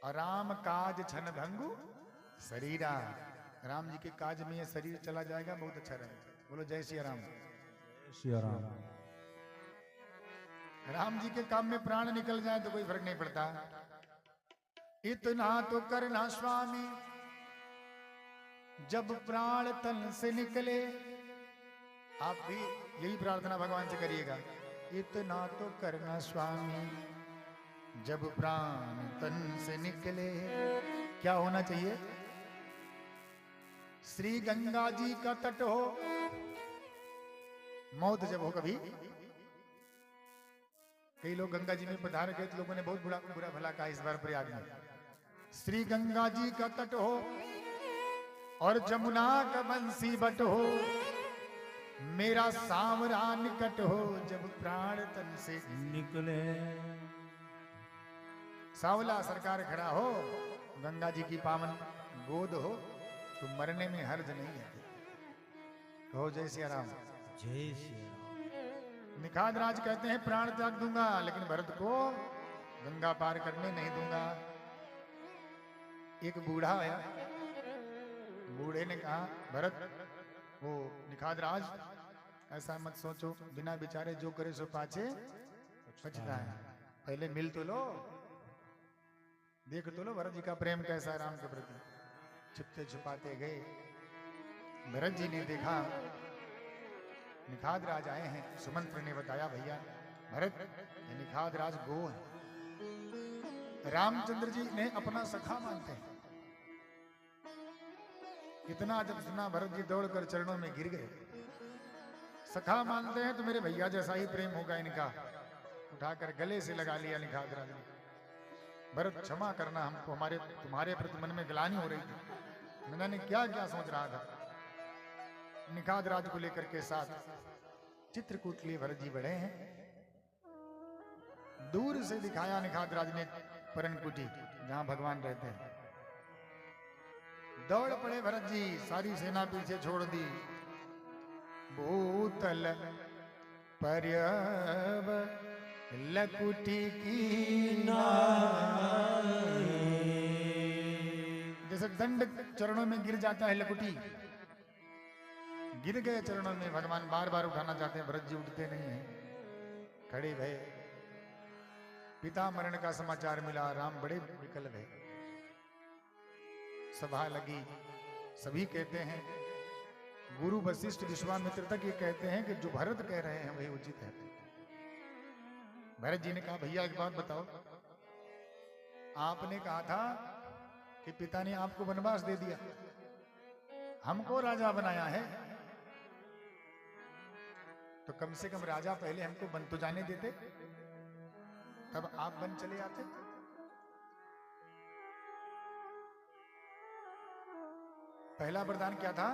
और राम काज छन भंगु शरीरा। राम जी के काज में ये शरीर चला जाएगा, बहुत अच्छा रहेगा। बोलो जय श्री राम। श्री राम। राम जी के काम में प्राण निकल जाए तो कोई फर्क नहीं पड़ता। इतना तो करना स्वामी जब प्राण तन से निकले। आप भी यही प्रार्थना भगवान से करिएगा। इतना तो करना स्वामी जब प्राण तन से निकले। क्या होना चाहिए? श्री गंगा जी का तट हो। मौत जब हो कभी, कई लोग गंगा जी में पधार गए तो लोगों ने बहुत बुरा बुरा भला कहा इस बार प्रयाग में। श्री गंगा जी का तट हो और जमुना का बंसी बट हो, मेरा सांवरा निकट हो जब प्राण तन से निकले। सांवला सरकार खड़ा हो, गंगा जी की पावन गोद हो, तो मरने में हर्ज नहीं है। कहो जय सिया राम। जय श्री राम। निखाद राज कहते हैं प्राण त्याग दूंगा लेकिन भरत को गंगा पार करने नहीं दूंगा। एक बूढ़ा आया, बूढ़े ने कहा भरत, वो निखाद राज ऐसा मत सोचो, बिना विचारे जो करे सो पाछे पछता है। पहले मिल तो लो, देख तो लो भरत जी का प्रेम कैसा है राम के प्रति। छिपते छुपाते गए, भरत जी ने देखा निखाद राज आए हैं। सुमंत्र ने बताया भैया भरत ये निखाद राज गो है, रामचंद्र जी ने अपना सखा मानते हैं। इतना जब सुना भरत जी दौड़कर चरणों में गिर गए। सखा मानते हैं तो मेरे भैया जैसा ही प्रेम होगा इनका। उठाकर गले से लगा लिया निखाद राज ने। भरत क्षमा करना, हमको हमारे तुम्हारे प्रति मन में ग्लानि हो रही थी, मैंने क्या क्या सोच रहा था। निखाद राज को लेकर के साथ चित्रकूट लिए भरत जी बढ़े हैं। दूर से दिखाया निखाद राज ने परनकुटी जहां भगवान रहते हैं। दौड़ पड़े भरत जी, सारी सेना पीछे छोड़ दी। भूतल पर्यव लकुटी की नाई। जैसे दंड चरणों में गिर जाता है लकुटी, गिर गए चरणों में। भगवान बार बार उठाना चाहते हैं, भरत जी उठते नहीं हैं। खड़े भय, पिता मरण का समाचार मिला, राम बड़े विकल भय। सभा लगी, सभी कहते हैं, गुरु वशिष्ठ विश्वामित्र तक ये कहते हैं कि जो भरत कह रहे हैं वही उचित है। भरत जी ने कहा भैया एक बात बताओ, आपने कहा था कि पिता ने आपको वनवास दे दिया, हमको राजा बनाया है, तो कम से कम राजा पहले हमको बन तो जाने देते, तब आप बन चले आते। पहला वरदान क्या था?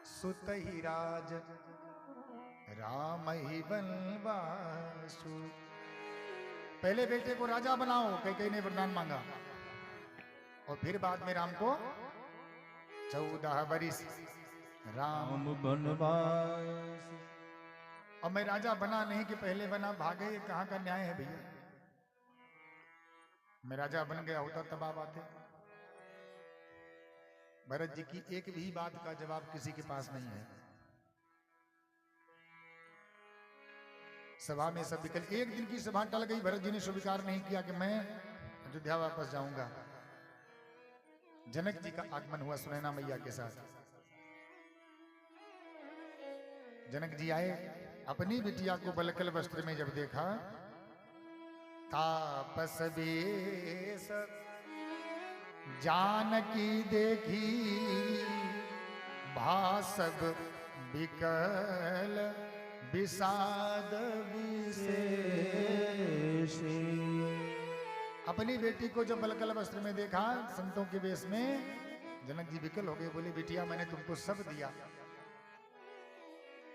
सुत ही राज राम ही वनवासु। पहले बेटे को राजा बनाओ, कई ने वरदान मांगा, और फिर बाद में राम को 14 वर्ष राम वनवास। और मैं राजा बना नहीं कि पहले बना भागे, ये कहां का न्याय है भैया? मैं राजा बन गया होता तब आप आते। भरत जी की एक भी बात का जवाब किसी के पास नहीं है। सभा में सब विकल। एक दिन की सभा टल गई, भरत जी ने स्वीकार नहीं किया कि मैं अयोध्या वापस जाऊंगा। जनक जी का आगमन हुआ सुनैना मैया के साथ। जनक जी आए, अपनी बिटिया को बलकल वस्त्र में जब देखा, तापस बेश जानकी देखी, भासब विकल विषाद विशेष। अपनी बेटी को जब बलकल वस्त्र में देखा, संतों के वेश में, जनक जी विकल हो गए। बोले बिटिया मैंने तुमको सब दिया,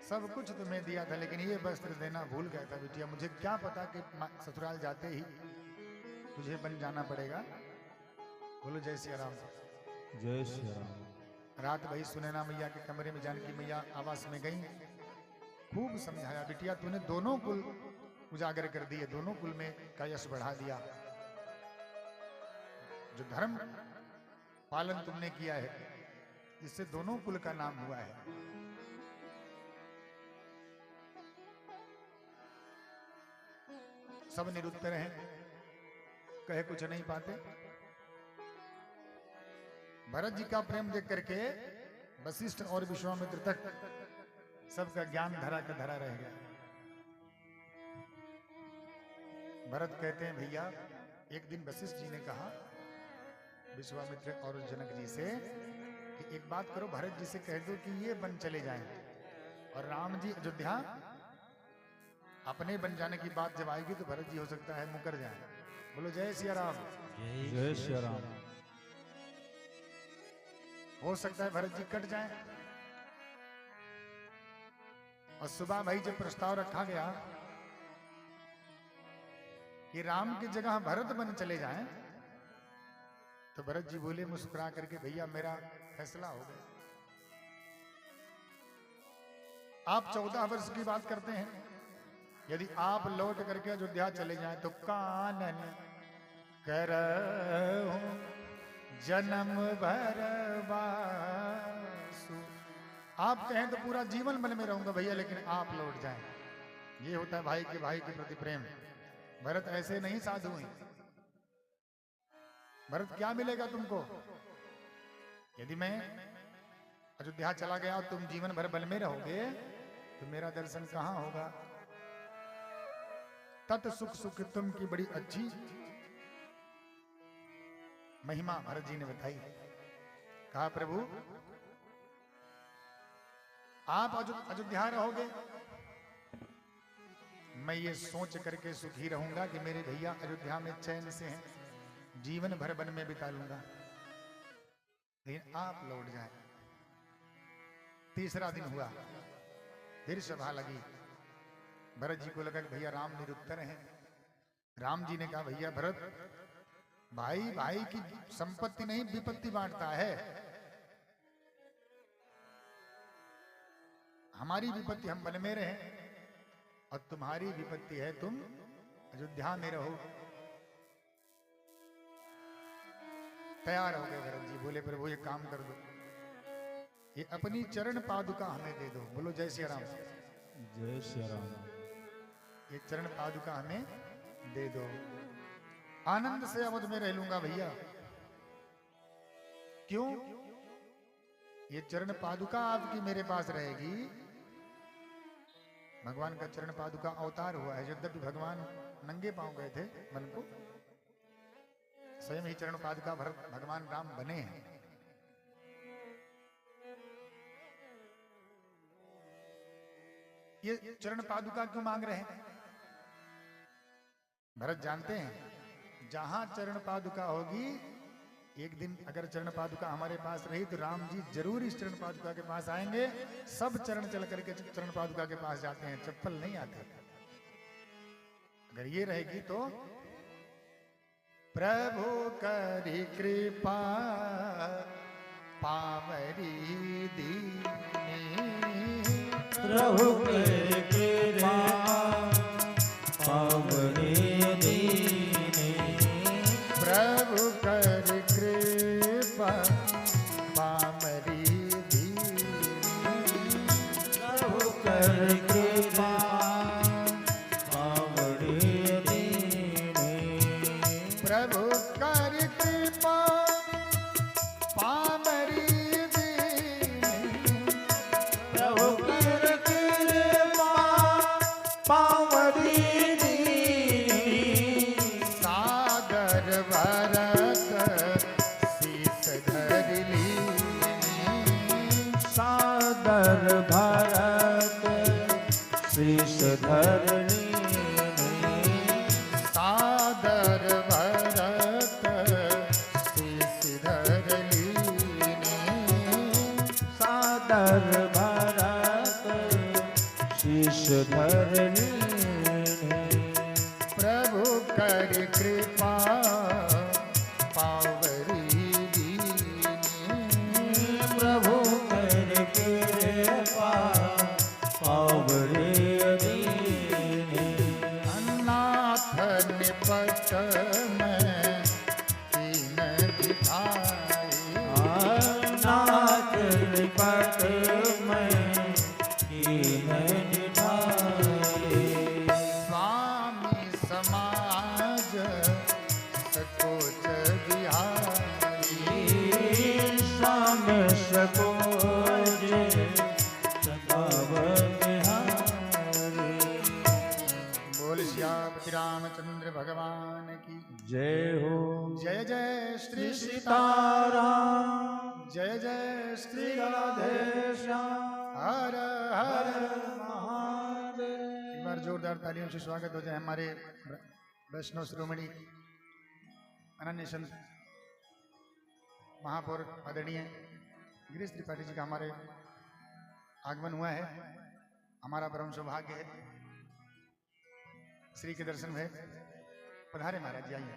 सब कुछ तुम्हें दिया था, लेकिन ये वस्त्र देना भूल गया था बिटिया। मुझे क्या पता कि ससुराल जाते ही तुझे बन जाना पड़ेगा। बोलो जय श्री राम। जय श्री राम। रात भई सुनैना मैया के कमरे में जानकी मैया आवास में गई, खूब समझाया, बिटिया तूने दोनों कुल उजागर कर दिए, दोनों कुल में का यश बढ़ा दिया। जो धर्म पालन तुमने किया है, इससे दोनों कुल का नाम हुआ है। सब निरुत्तर हैं, कहे कुछ नहीं पाते। भरत जी का प्रेम देख करके वशिष्ठ और विश्वामित्र तक सबका ज्ञान धरा का धरा रह गया। भरत कहते हैं, भैया एक दिन वशिष्ठ जी ने कहा विश्वामित्र और जनक जी से कि एक बात करो, भरत जी से कह दो कि ये बन चले जाएं, और राम जी अयोध्या अपने बन जाने की बात जब आएगी तो भरत जी हो सकता है मुकर जाए। बोलो जय सिया राम। जय श्री राम। हो सकता है भरत जी कट जाए। और सुबह भाई जब प्रस्ताव रखा गया कि राम की जगह भरत बन चले जाएं, तो भरत जी बोले मुस्कुरा करके, भैया मेरा फैसला हो गया। आप 14 वर्ष की बात करते हैं, यदि आप लौट करके अयोध्या चले जाएं तो कानन करहूं जन्म भर वासु। आप कहें तो पूरा जीवन मन में रहूंगा भैया, लेकिन आप लौट जाएं। ये होता है भाई के प्रति प्रेम। भरत ऐसे नहीं साधु हैं। भरत क्या मिलेगा तुमको? यदि मैं अयोध्या चला गया और तुम जीवन भर बल में रहोगे तो मेरा दर्शन कहां होगा? तत् सुख सुख तुम की बड़ी अच्छी महिमा भरत जी ने बताई। कहा प्रभु आप अयोध्या रहोगे, मैं ये सोच करके सुखी रहूंगा कि मेरे भैया अयोध्या में चैन से हैं, जीवन भर वन में बिता लूंगा, लेकिन आप लौट जाए। तीसरा दिन हुआ, फिर सभा लगी। भरत जी को लगा कि भैया राम निरुत्तर हैं। राम जी ने कहा, भैया भरत, भाई भाई की संपत्ति नहीं विपत्ति बांटता है। हमारी विपत्ति हम वन में रहे और तुम्हारी विपत्ति है तुम अयोध्या में रहो। तैयार हो गए भरत जी। बोले प्रभु ये काम कर दो, ये अपनी चरण पादुका हमें दे दो। बोलो जय श्री राम। जय श्री राम। ये चरण पादुका हमें दे दो, आनंद से अवध में रह लूंगा भैया। क्यों? ये चरण पादुका आपकी मेरे पास रहेगी। भगवान का चरण पादुका अवतार हुआ है। यद्यपि भगवान नंगे पांव गए थे वन को, स्वयं ही चरण पादुका भगवान राम बने हैं। ये चरण पादुका क्यों मांग रहे हैं? भरत जानते हैं जहां चरण पादुका होगी, एक दिन अगर चरण पादुका हमारे पास रही तो राम जी जरूर इस चरण पादुका के पास आएंगे। सब चरण चल करके चरण पादुका के पास जाते हैं, चप्पल नहीं आते। अगर ये रहेगी तो प्रभु करी कृपा पावरी दीनी। प्रभु करी कृपा पावरी दीनी। प्रभु करी कृपा पावरी दीनी। प्रभु करी कृपा पावरी दीनी। प्रभु करी कृपा पावरी दीनी। प्रभु करी कृपा पावरी दीनी। सादर भरत शीस धर लीनी। सादर भरत शीस धर लीनी। सादर भरत शीस धर लीनी। सादर भरत शीस धर लीनी। प्रभु कर कृपा पावरी दीनी। प्रभु कर कृपा पावरी दीनी। पट में कीन दिखाई। नाथ निपट में कीन दिखाई। स्वामी समाज सकोच बिहारी। शाम सकोज सदाव बिहारी। बोल श्यापति रामचंद्र भगवान की जय हो। जय जय श्री सीताराम जय जय श्री राधे श्याम। हर हर महादेव। एक बार जोरदार तालियों से स्वागत हो जाए हमारे वैष्णव शिरोमणि अनन्य संत महापौर आदरणीय गिरीश त्रिपाठी जी का हमारे आगमन हुआ है। हमारा परम सौभाग्य है। श्री के दर्शन में पधारे महाराज जी, आइए।